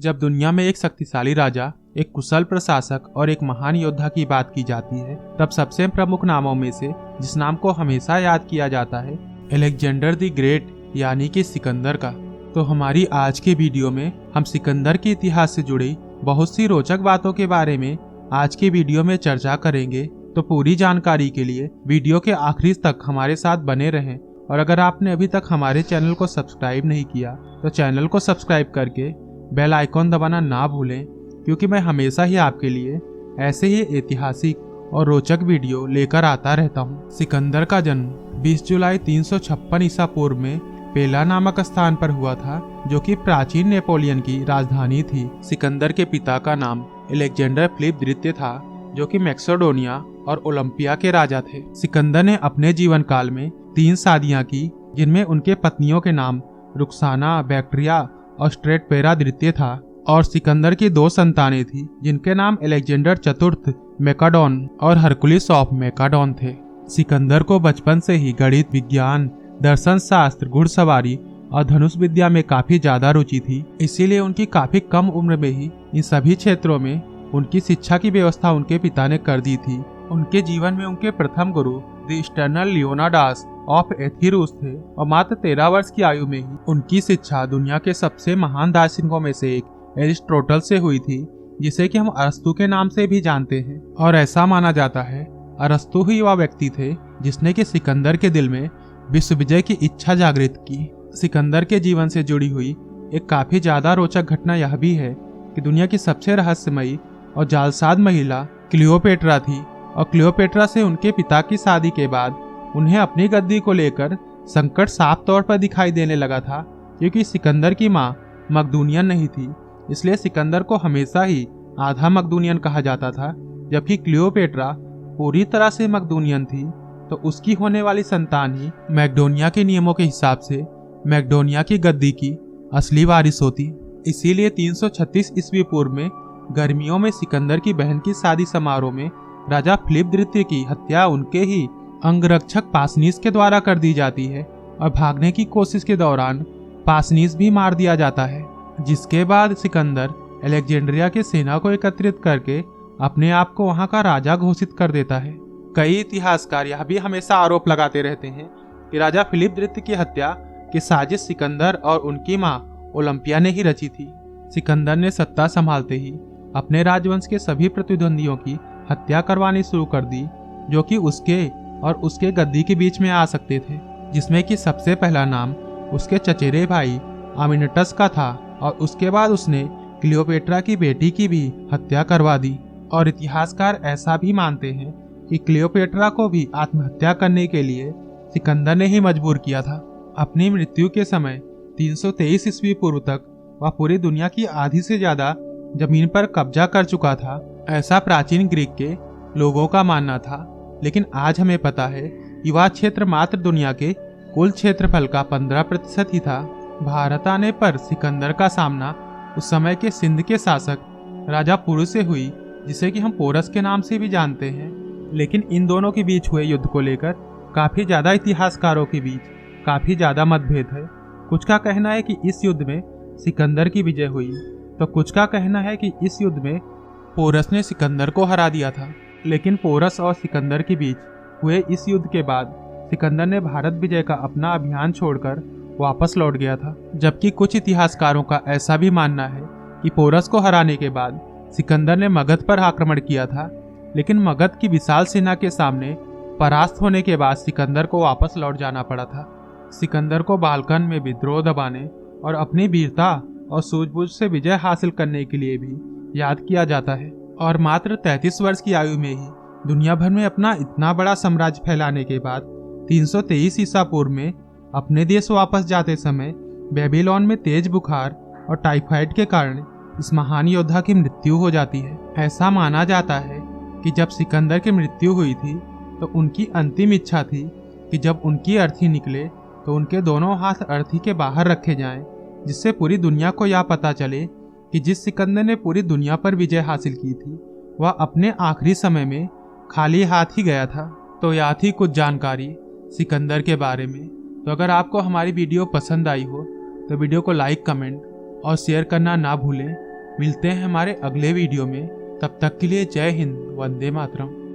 जब दुनिया में एक शक्तिशाली राजा, एक कुशल प्रशासक और एक महान योद्धा की बात की जाती है, तब सबसे प्रमुख नामों में से जिस नाम को हमेशा याद किया जाता है, अलेक्जेंडर द ग्रेट यानी कि सिकंदर का। तो हमारी आज के वीडियो में हम सिकंदर के इतिहास से जुड़ी बहुत सी रोचक बातों के बारे में आज के वीडियो में चर्चा करेंगे। तो पूरी जानकारी के लिए वीडियो के आखिरी तक हमारे साथ बने रहें। और अगर आपने अभी तक हमारे चैनल को सब्सक्राइब नहीं किया तो चैनल को सब्सक्राइब करके बेल आइकॉन दबाना ना भूलें, क्योंकि मैं हमेशा ही आपके लिए ऐसे ही ऐतिहासिक और रोचक वीडियो लेकर आता रहता हूँ। सिकंदर का जन्म 20 जुलाई 356 ईसा पूर्व में पेला नामक स्थान पर हुआ था, जो कि प्राचीन नेपोलियन की राजधानी थी। सिकंदर के पिता का नाम अलेक्जेंडर फिलिप द्वितीय था, जो कि मैक्सिडोनिया और ओलंपिया के राजा थे। सिकंदर ने अपने जीवन काल में 3 शादियां की, जिनमें उनके पत्नियों के नाम रुक्साना, बैक्ट्रिया और स्ट्रेटपेरा द्वितीय था। और सिकंदर की 2 संतानें थी, जिनके नाम अलेक्जेंडर चतुर्थ मैकाडोन और हरकुलिस ऑफ मैकाडोन थे। सिकंदर को बचपन से ही गणित, विज्ञान, दर्शन शास्त्र, घुड़सवारी और धनुष विद्या में काफी ज्यादा रुचि थी। इसीलिए उनकी काफी कम उम्र में ही इन सभी क्षेत्रों में उनकी शिक्षा की व्यवस्था उनके पिता ने कर दी थी। उनके जीवन में उनके प्रथम गुरु द स्टर्नल लियोनार्डास ऑफ एथिरूस थे और मात्र 13 वर्ष की आयु में ही उनकी शिक्षा दुनिया के सबसे महान दार्शनिकों में से एक एरिस्टोटल से हुई थी, जिसे कि हम अरस्तु के नाम से भी जानते हैं। और ऐसा माना जाता है अरस्तु ही वह व्यक्ति थे जिसने कि सिकंदर के दिल में विश्व विजय की इच्छा जागृत की। सिकंदर के जीवन से जुड़ी हुई एक काफी ज्यादा रोचक घटना यह भी है कि दुनिया की सबसे रहस्यमयी और जालसाज महिला क्लियोपेट्रा थी। और क्लियोपेट्रा से उनके पिता की शादी के बाद उन्हें अपनी गद्दी को लेकर संकट साफ तौर पर दिखाई देने लगा था, क्योंकि सिकंदर की मां मकदूनियन नहीं थी। इसलिए सिकंदर को हमेशा ही आधा मकदूनियन कहा जाता था। जबकि क्लियोपेट्रा पूरी तरह से मकदूनियन थी, तो उसकी होने वाली संतान ही मैक्डोनिया के नियमों के हिसाब से मैक्डोनिया की गद्दी की असली वारिस होती। इसीलिए 336 ईस्वी पूर्व में गर्मियों में सिकंदर की बहन की शादी समारोह में राजा फिलिप द्वितीय की हत्या उनके ही अंगरक्षक पासनीस के द्वारा कर दी जाती है। और भागने की कोशिश के दौरान पासनीस भी मार दिया जाता है, जिसके बाद सिकंदर अलेक्जेंड्रिया की सेना को एकत्रित करके अपने आप को वहां का राजा घोषित कर देता है। कई इतिहासकार यह भी हमेशा आरोप लगाते रहते हैं कि राजा फिलिप द्वितीय की हत्या की साजिश सिकंदर और उनकी मां ओलंपिया ने ही रची थी। सिकंदर ने सत्ता संभालते ही अपने राजवंश के सभी प्रतिद्वंदियों की हत्या करवानी शुरू कर दी, जो कि उसके और उसके गद्दी के बीच में आ सकते थे, जिसमें कि सबसे पहला नाम उसके चचेरे भाई आमिनटस का था। और उसके बाद उसने क्लियोपेट्रा की बेटी की भी हत्या करवा दी। और इतिहासकार ऐसा भी मानते हैं कि क्लियोपेट्रा को भी आत्महत्या करने के लिए सिकंदर ने ही मजबूर किया था। अपनी मृत्यु के समय 323 ईस्वी पूर्व तक वह पूरी दुनिया की आधी से ज्यादा जमीन पर कब्जा कर चुका था, ऐसा प्राचीन ग्रीक के लोगों का मानना था। लेकिन आज हमें पता है कि वह क्षेत्र मात्र दुनिया के कुल क्षेत्रफल का 15% ही था। भारत आने पर सिकंदर का सामना उस समय के सिंध के शासक राजा पुरु से हुई, जिसे कि हम पोरस के नाम से भी जानते हैं। लेकिन इन दोनों के बीच हुए युद्ध को लेकर काफी ज्यादा इतिहासकारों के बीच काफी ज्यादा मतभेद है। कुछ का कहना है कि इस युद्ध में सिकंदर की विजय हुई, तो कुछ का कहना है कि इस युद्ध में पोरस ने सिकंदर को हरा दिया था। लेकिन पोरस और सिकंदर के बीच हुए इस युद्ध के बाद सिकंदर ने भारत विजय का अपना अभियान छोड़कर वापस लौट गया था। जबकि कुछ इतिहासकारों का ऐसा भी मानना है कि पोरस को हराने के बाद सिकंदर ने मगध पर आक्रमण किया था, लेकिन मगध की विशाल सेना के सामने परास्त होने के बाद सिकंदर को वापस लौट जाना पड़ा था। सिकंदर को बाल्कन में विद्रोह दबाने और अपनी वीरता और सूझबूझ से विजय हासिल करने के लिए भी याद किया जाता है। और मात्र 33 वर्ष की आयु में ही दुनिया भर में अपना इतना बड़ा साम्राज्य फैलाने के बाद 323 ईसा पूर्व में अपने देश वापस जाते समय बेबीलोन में तेज बुखार और टाइफाइड के कारण इस महान योद्धा की मृत्यु हो जाती है। ऐसा माना जाता है कि जब सिकंदर की मृत्यु हुई थी तो उनकी अंतिम इच्छा थी कि जब उनकी अर्थी निकले तो उनके दोनों हाथ अर्थी के बाहर रखे जाएं, जिससे पूरी दुनिया को यह पता चले कि जिस सिकंदर ने पूरी दुनिया पर विजय हासिल की थी वह अपने आखिरी समय में खाली हाथ ही गया था। तो यह थी कुछ जानकारी सिकंदर के बारे में। तो अगर आपको हमारी वीडियो पसंद आई हो तो वीडियो को लाइक, कमेंट और शेयर करना ना भूलें। मिलते हैं हमारे अगले वीडियो में। तब तक के लिए जय हिंद, वंदे मातरम।